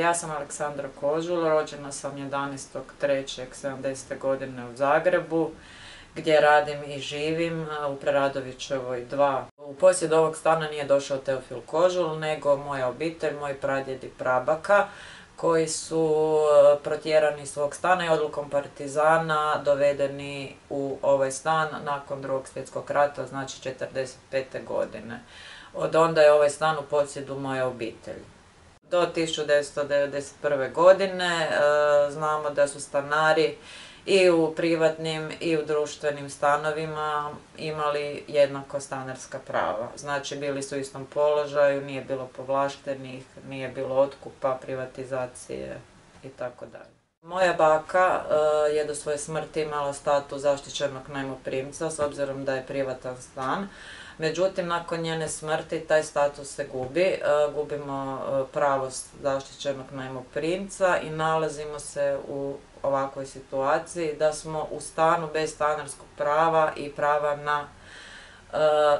Ja sam Aleksandra Kožul, rođena sam 11.3.70. godine u Zagrebu, gdje radim i živim u Preradovićevoj 2. U posjed ovog stana nije došao Teofil Kožul, nego moja obitelj, moj pradjed i prabaka, koji su protjerani iz svog stana i odlukom partizana dovedeni u ovaj stan nakon Drugog svjetskog rata, znači 1945. godine. Od onda je ovaj stan u posjedu moje obitelji. Do 1991. godine znamo da su stanari i u privatnim i u društvenim stanovima imali jednako stanarska prava. Znači bili su u istom položaju, nije bilo povlaštenih, nije bilo otkupa, privatizacije itd. Moja baka je do svoje smrti imala status zaštićenog najmoprimca s obzirom da je privatan stan. Međutim, nakon njene smrti taj status se gubi, gubimo pravo zaštićenog najmoprimca i nalazimo se u ovakvoj situaciji da smo u stanu bez stanarskog prava i prava na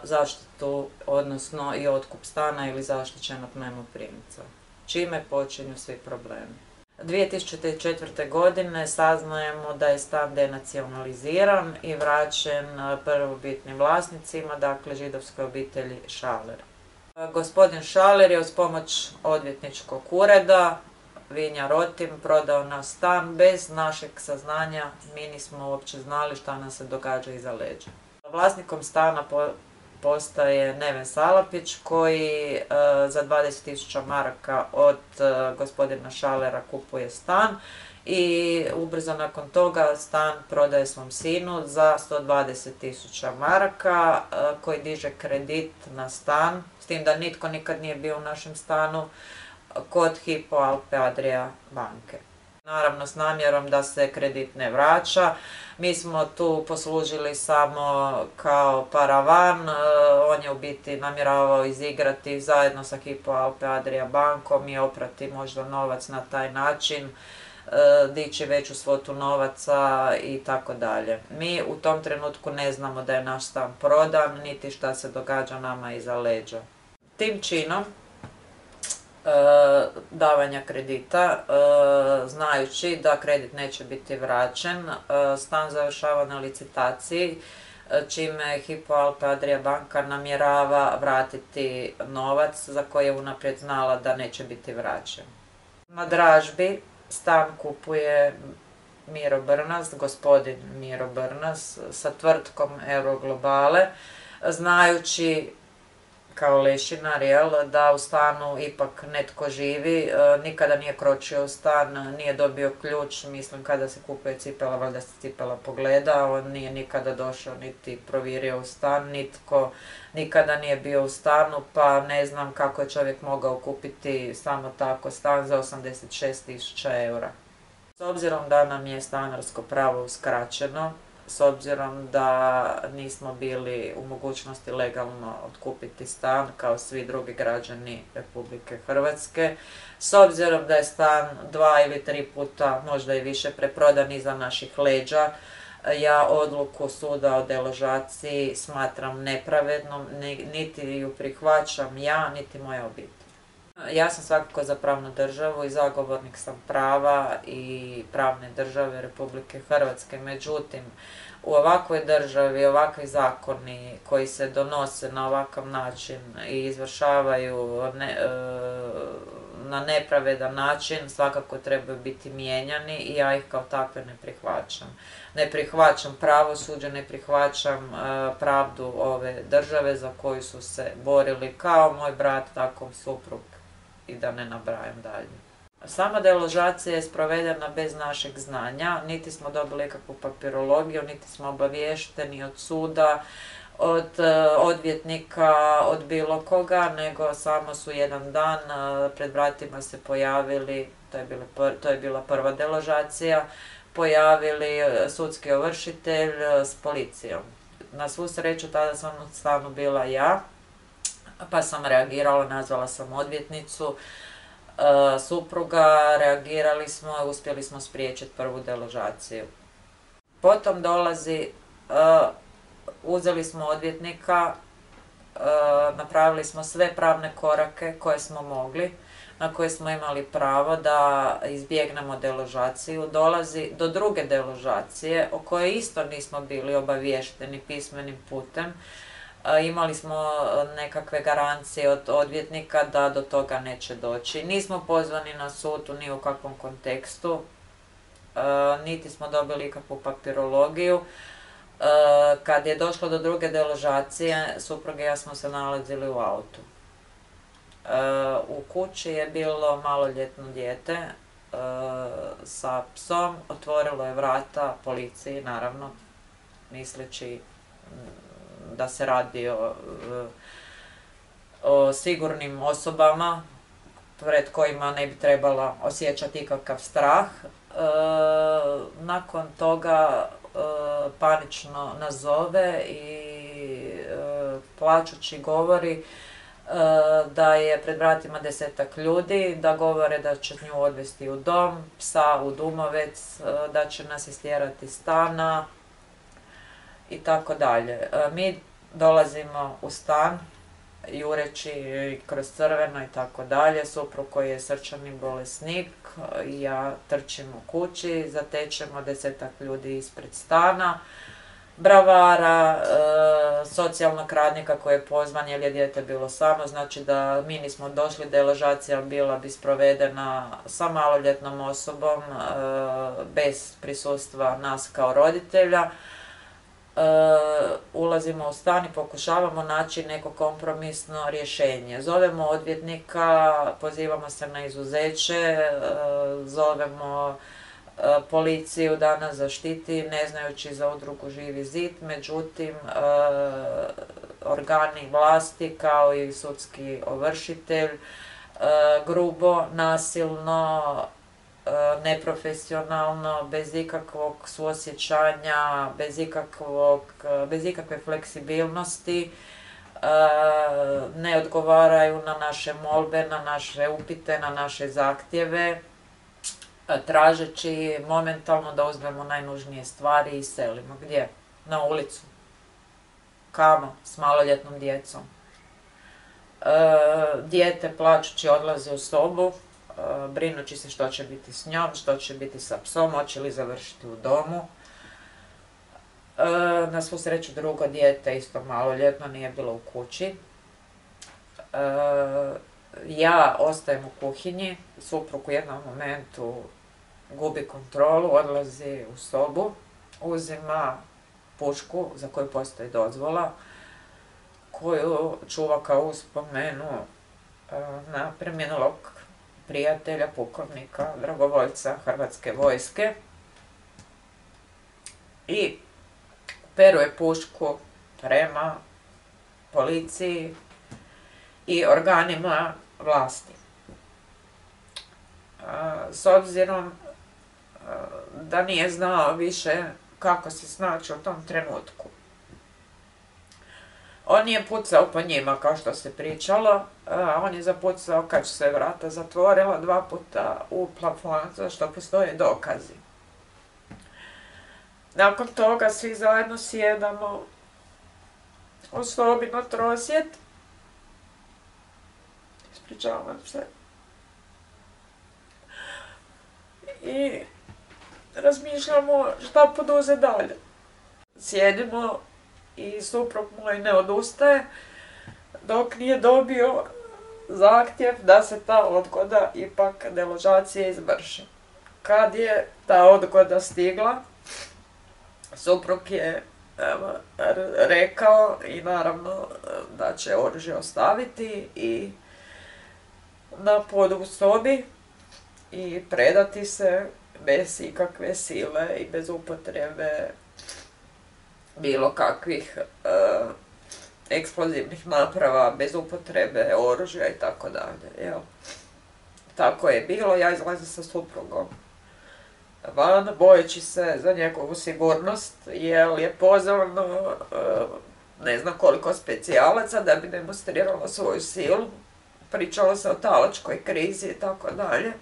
zaštitu, odnosno i otkup stana ili zaštićenog najmoprimca, čime počinju svi problemi. 2004. godine saznajemo da je stan denacionaliziran i vraćen prvobitnim vlasnicima, dakle židovskoj obitelji Šaler. Gospodin Šaler je uz pomoć odvjetničkog ureda Vinja Rotim prodao naš stan bez našeg saznanja, mi nismo uopće znali šta nam se događa iza leđa. Vlasnikom stana postaje Neven Salapić koji za 20.000 maraka od gospodina Šalera kupuje stan i ubrzo nakon toga stan prodaje svom sinu za 120.000 maraka koji diže kredit na stan, s tim da nitko nikad nije bio u našem stanu, kod Hypo Alpe Adria banke. Naravno s namjerom da se kredit ne vraća. Mi smo tu poslužili samo kao paravan, on je u biti namjeravao izigrati zajedno sa Hypo Alpe Adria bankom i oprati možda novac na taj način, dići veću svotu novaca i tako dalje. Mi u tom trenutku ne znamo da je naš stan prodan, niti šta se događa nama iza leđa. Tim činom davanja kredita, znajući da kredit neće biti vraćen, stan završava na licitaciji, čime Hypo Alpe Adria banka namjerava vratiti novac za koji je unaprijed znala da neće biti vraćen. Na dražbi stan kupuje Miro Brnas, gospodin Miro Brnas, sa tvrtkom Euroglobale, znajući kao lešinar, da u stanu ipak netko živi, nikada nije kročio u stan, nije dobio ključ, mislim kada se kupuje cipela, valjda se cipela pogleda, on nije nikada došao niti provjerio u stan, nitko nikada nije bio u stanu, pa ne znam kako je čovjek mogao kupiti samo tako stan za 86.000 eura. S obzirom da nam je stanarsko pravo uskraćeno, s obzirom da nismo bili u mogućnosti legalno otkupiti stan kao svi drugi građani Republike Hrvatske, s obzirom da je stan 2 ili 3 puta, možda i više, preprodan iza naših leđa, ja odluku suda o deložaciji smatram nepravednom, niti ju prihvaćam ja, niti moja obitelj. Ja sam svakako za pravnu državu i zagovornik sam prava i pravne države Republike Hrvatske. Međutim, u ovakvoj državi, ovakvi zakoni koji se donose na ovakav način i izvršavaju na nepravedan način, svakako trebaju biti mijenjani i ja ih kao takve ne prihvaćam. Ne prihvaćam pravosuđe, ne prihvaćam pravdu ove države za koju su se borili kao moj brat, tako suprug i da ne nabrajam dalje. Sama deložacija je sprovedena bez našeg znanja, niti smo dobili ikakvu papirologiju, niti smo obaviješteni od suda, od odvjetnika, od bilo koga, nego samo su jedan dan pred vratima se pojavili, to je bila prva deložacija, pojavili sudski ovršitelj s policijom. Na svu sreću tada sam u stanu bila ja, pa sam reagirala, nazvala sam odvjetnicu, supruga, reagirali smo i uspjeli smo spriječiti prvu deložaciju. Potom dolazi, uzeli smo odvjetnika, napravili smo sve pravne korake koje smo mogli. na koje smo imali pravo da izbjegnemo deložaciju, dolazi do druge deložacije o kojoj isto nismo bili obaviješteni pismenim putem. Imali smo nekakve garancije od odvjetnika da do toga neće doći. Nismo pozvani na sud u ni u kakvom kontekstu, niti smo dobili ikakvu papirologiju. Kad je došlo do druge deložacije, supruga i ja smo se nalazili u autu. U kući je bilo maloljetno dijete sa psom, otvorilo je vrata policiji, naravno, misleći da se radi o sigurnim osobama pred kojima ne bi trebala osjećati ikakav strah. Nakon toga panično nazove i plačući govori da je pred vratima 10-ak ljudi, da govore da će nju odvesti u dom, psa u Dumovec, da će nas istjerati iz stana i tako dalje. Mi dolazimo u stan, jureći kroz crveno i tako dalje, suprug koji je srčani bolesnik i ja trčim u kući, zatečemo 10-ak ljudi ispred stana, bravara, socijalnog radnika koji je pozvan jer je dijete bilo samo, znači da mi nismo došli, deložacija bila bi sprovedena sa maloljetnom osobom, bez prisustva nas kao roditelja. Ulazimo u stan i pokušavamo naći neko kompromisno rješenje. Zovemo odvjetnika, pozivamo se na izuzeće, zovemo policiju da nas zaštiti, ne znajući za udrugu Živi zid, međutim organi vlasti kao i sudski ovršitelj grubo, nasilno, neprofesionalno, bez ikakvog suosjećanja, bez ikakve fleksibilnosti, ne odgovaraju na naše molbe, na naše upite, na naše zahtjeve, tražeći momentalno da uzmemo najnužnije stvari i selimo. Gdje? Na ulicu. Kamo? S maloljetnom djecom. Dijete plačući odlazi u sobu, brinući se što će biti s njom, što će biti sa psom, hoće li završiti u domu. Na svu sreću drugo dijete, isto maloljetno, nije bilo u kući. Ja ostajem u kuhinji, suprug u jednom momentu gubi kontrolu, odlazi u sobu, uzima pušku za koju postoji dozvola, koju čuva kao uspomenu na preminulog prijatelja, pukovnika, dragovoljca Hrvatske vojske, i peruje pušku prema policiji i organima vlasti. S obzirom da nije znao više kako se snaći u tom trenutku. On nije pucao po njima, kao što se pričalo, on je zapucao kad su se vrata zatvorila 2 puta u plafon, za što postoje dokazi. Nakon toga svi zajedno sjedamo u sobi na trosjed. Ispričavam se. I razmišljamo šta poduzeti dalje. Sjedimo i suprug moj ne odustaje dok nije dobio zahtjev da se ta odgoda ipak deložacije izvrši. Kad je ta odgoda stigla, suprug je rekao i naravno da će oružje ostaviti i na podu u sobi i predati se bez ikakve sile i bez upotrebe bilo kakvih eksplozivnih naprava, bez upotrebe oružja i tako dalje. Tako je bilo, ja izlazim sa suprugom van, bojeći se za njegovu sigurnost, jer je pozvano ne znam koliko specijalaca da bi demonstriralo svoju silu. Pričalo se o talačkoj krizi i tako dalje.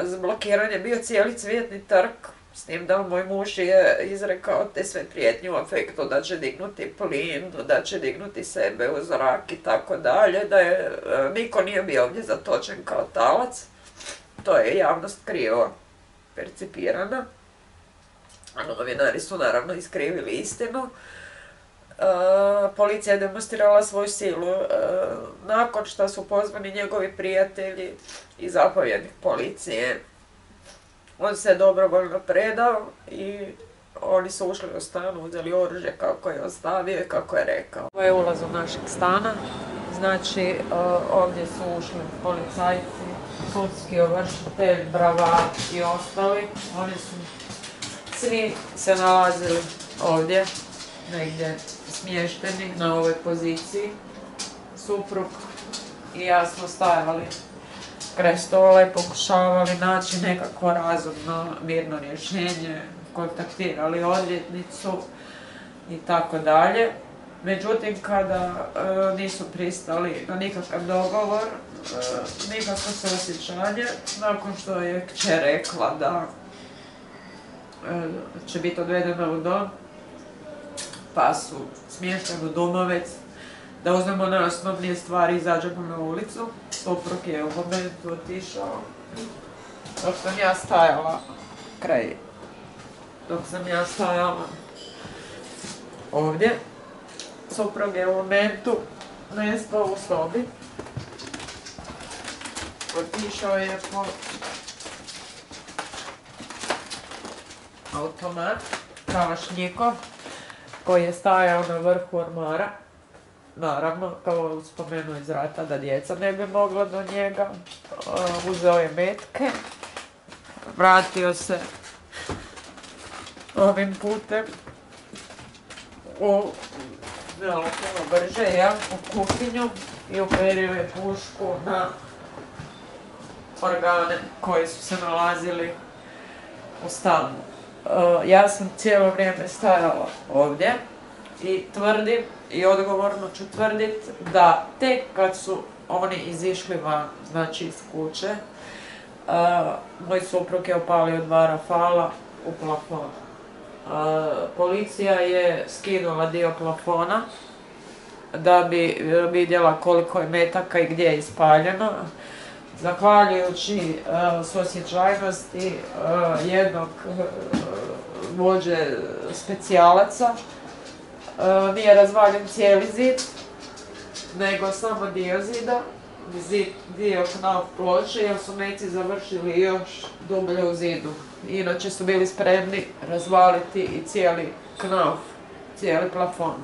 Zblokiran je bio cijeli Cvjetni trg, S tim da moj muž je izrekao te sve prijetnje u afektu da će dignuti plin, da će dignuti sebe u zrak i tako dalje, da je niko nije bio ovdje zatočen kao talac. To je javnost krivo percipirana. Novinari su naravno iskrivili istinu. Policija je demonstrirala svoju silu nakon što su pozvani njegovi prijatelji i zapovjednik policije. On se dobrovoljno predao i oni su ušli u stan, uzeli oružje kako je ostavio i kako je rekao. Ovo je ulaz u našeg stana, znači ovdje su ušli policajci, sudski ovršitelj, bravar i ostali. Oni su svi se nalazili ovdje, negdje smješteni na ovoj poziciji. Suprug i ja smo stajali kraj stola i pokušavali naći nekakvo razumno, mirno rješenje, kontaktirali odvjetnicu i tako dalje. Međutim, kada nisu pristali na nikakav dogovor, nikakvo suosjećanje, nakon što je kćer rekla da će biti odvedena u dom, pa su smješteni u Dumovec, da uzmemo najosnovnije stvari i izađemo na ulicu. Suprug je u momentu otišao. Dok sam ja stajala ovdje, suprug je u momentu nestao u sobi. Otišao je po automat Kalašnjikov koji je stajao na vrhu ormara. Naravno, kao spomenuo iz rata da djeca ne bi mogla do njega. Uzeo je metke, vratio se ovim putem u brže, u kuhinju i uperio je pušku na organe koji su se nalazili u stanu. Ja sam cijelo vrijeme stajala ovdje i tvrdim i odgovorno ću tvrditi da tek kad su oni izišli van, znači iz kuće, moj suprug je opalio 2 rafala u plafon. Policija je skinula dio plafona da bi vidjela koliko je metaka i gdje je ispaljeno. Zahvaljujući suosjećajnosti jednog vođe specijalaca, nije razvaljen cijeli zid, nego samo dio zida, dio knauf ploče, jer su meci završili još dublje u zidu. Inače su bili spremni razvaliti i cijeli knauf, cijeli plafon.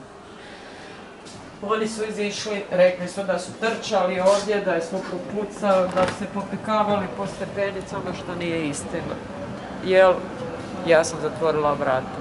Oni su izišli, rekli su da su trčali ovdje, da je suprug pucao, da su se popikavali po stepenicama, što nije istina. Jer ja sam zatvorila vrata.